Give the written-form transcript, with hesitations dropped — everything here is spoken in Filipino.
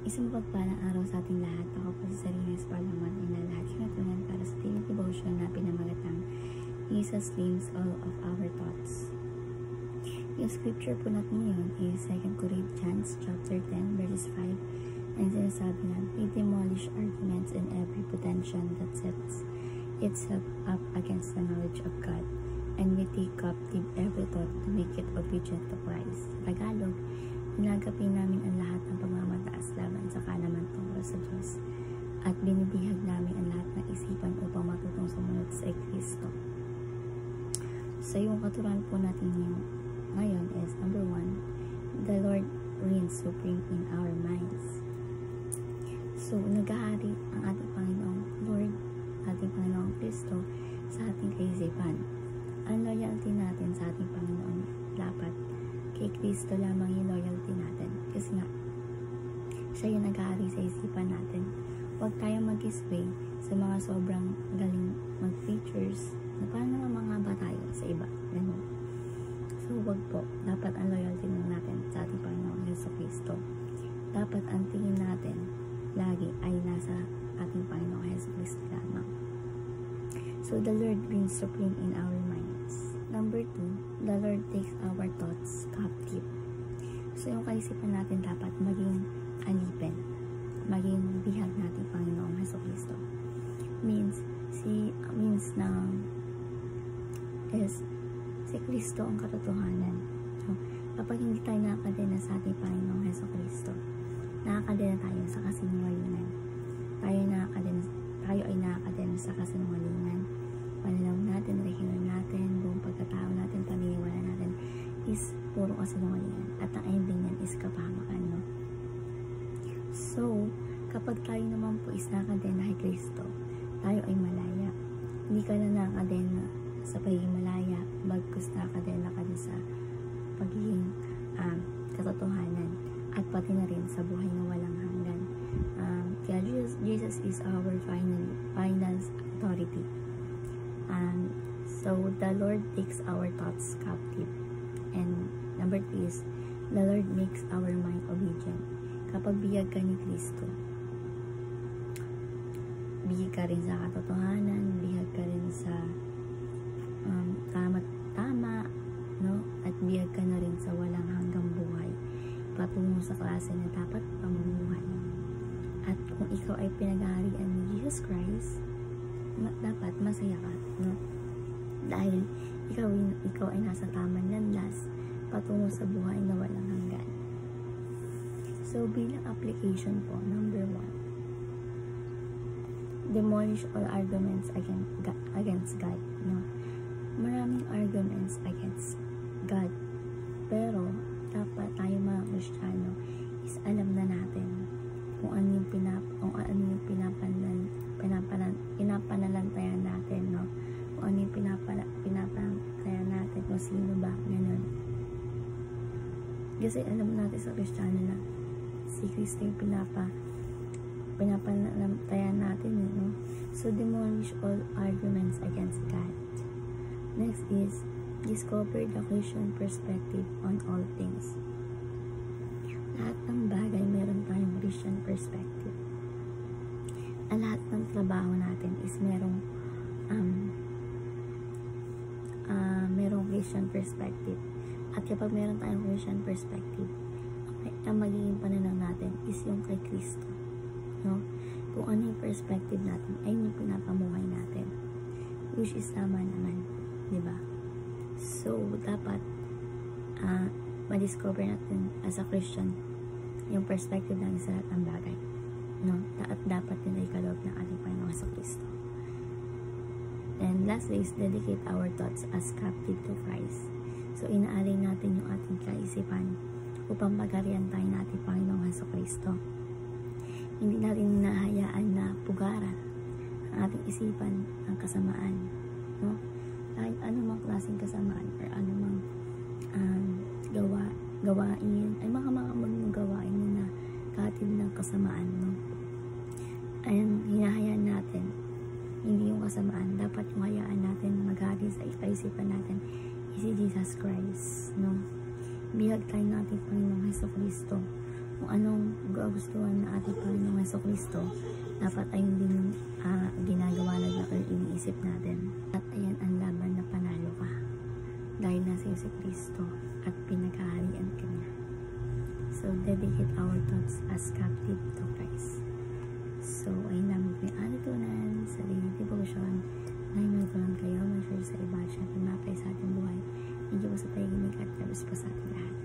Isang mapagpalang araw sa ating lahat. Ako po si Sarines Palaman ay na lahat kinatunan para sa daily devotion na pinamagatang Jesus claims all of our thoughts. Yung scripture po natin ngayon is 2 Corinthians chapter 10 verses 5 and sinasabi na, we demolish arguments and every pretension that sets itself up against the knowledge of God, and we take captive every thought to make it obedient to Christ. Tagalog, ginagapin namin ang lahat ng pagmamataas laban sa kalaman tungkol sa Diyos at binibihag namin ang lahat ng isipan upang matutong sumunod sa Kristo. So yung katuruan po natin ngayon is number 1, the Lord reigns supreme in our minds. So naghahari ang ating Panginoong Lord, ating Panginoong Kristo sa ating kaisipan. Ang loyalty natin sa ating Panginoon dapat kay Kristo lamang yung loyalty natin. Kasi nga, siya yung nag-aari sa isipan natin. Huwag tayong mag-sway sa mga sobrang galing mag-features na parang namamangaba tayo sa iba. Ganun. So, huwag po. Dapat ang loyalty natin sa ating Panginoong Jesucristo. Dapat ang tingin natin lagi ay nasa ating Panginoong Jesucristo lamang. So, the Lord reigns supreme in our minds. Number 2, the Lord takes our thoughts captive. So, yung kaisipan natin dapat maging alipin, maging bihag natin Panginoong Jesucristo. Means si Kristo ang katotohanan. So, kapag hindi tayo nakakadena sa ating Panginoong Jesucristo, nakakadena tayo sa kasinungalingan. Tayo ay nakakadena sa kasinungalingan. Pananaw natin, rehiyon natin, buong pagkatao natin, paniniwala natin is puro kasinungalingan. At ang ending yan is kapahamakan, no? So, kapag tayo naman po is nakakadena kay Kristo, tayo ay malaya. Hindi ka na nakakadena sa pagiging malaya, bagkus nakakadena ka na sa pagiging katotohanan at pati na rin sa buhay na walang hanggan. Kaya Jesus is our final authority. So the Lord takes our thoughts captive. And number 3 is, the Lord makes our mind obedient. Kapag biyag ka ni Kristo, biyag ka rin sa katotohanan, biyag ka rin sa tama, no? At biyag ka na rin sa walang hanggang buhay, patungo sa klase na dapat pamumuhay. At kung ikaw ay pinag-aharian ni Jesus Christ, dapat masaya ka, no? Dahil ikaw ay nasa tamang landas patungo sa buhay na walang hanggan. So, bilang application po, number 1, demolish all arguments against God, no? Maraming arguments against God, pero dapat tayo mga Kristiyano is alam na natin kung ano yung pinapananalantayan natin, no? Kung ano yung pinapananalantayan natin, kung sino ba, ganun. Kasi alam natin sa Kristiyano na si Kristo yung pinapananalantayan natin, no? So, demolish all arguments against God. Next is, discover the Christian perspective on all things. Lahat ng bagay, meron tayong Christian perspective. Ang lahat ng trabaho natin is merong Christian perspective. At kapag meron tayong Christian perspective, ang magiging pananaw natin is yung kay Kristo, no? Kung ano yung perspective natin, ay yung pinapamuhay natin, which is tama naman, diba? So, dapat ma-discover natin as a Christian yung perspective natin sa lahat ng bagay, no? At dapat din ay kaloob ng ating Panginoong Jesucristo. And lastly is, dedicate our thoughts as captive to Christ. So, inaalay natin yung ating kaisipan upang pag-arian tayo ng ating Panginoong Jesucristo. Hindi natin hinahayaan na pugaran ang ating isipan ng kasamaan, no? Kahit anumang klaseng kasamaan or anumang gawain, ay mga gawain na katid ng kasamaan, no? Ayun, hinahayaan natin, hindi yung kasamaan, dapat yung hayaan natin mag-hari sa kaisipan natin is si Jesus Christ, no? Bihag tayo natin Panginoong Jesucristo kung anong gustuhan na ating Panginoong Jesucristo, dapat ayun din yung ginagawa natin or iniisip natin. At ayan ang laban na panalo ka. Dahil nasa Jesucristo at pinagkaharian ka niya. So, dedicate our thoughts as captive to Christ. So, ayun lamang may alitunan sa daily devotion. Nahinutunan kayo, mag-share sa iba, syempre mapay sa ating buhay. Medyo po sa paginig at labis po sa ating lahat.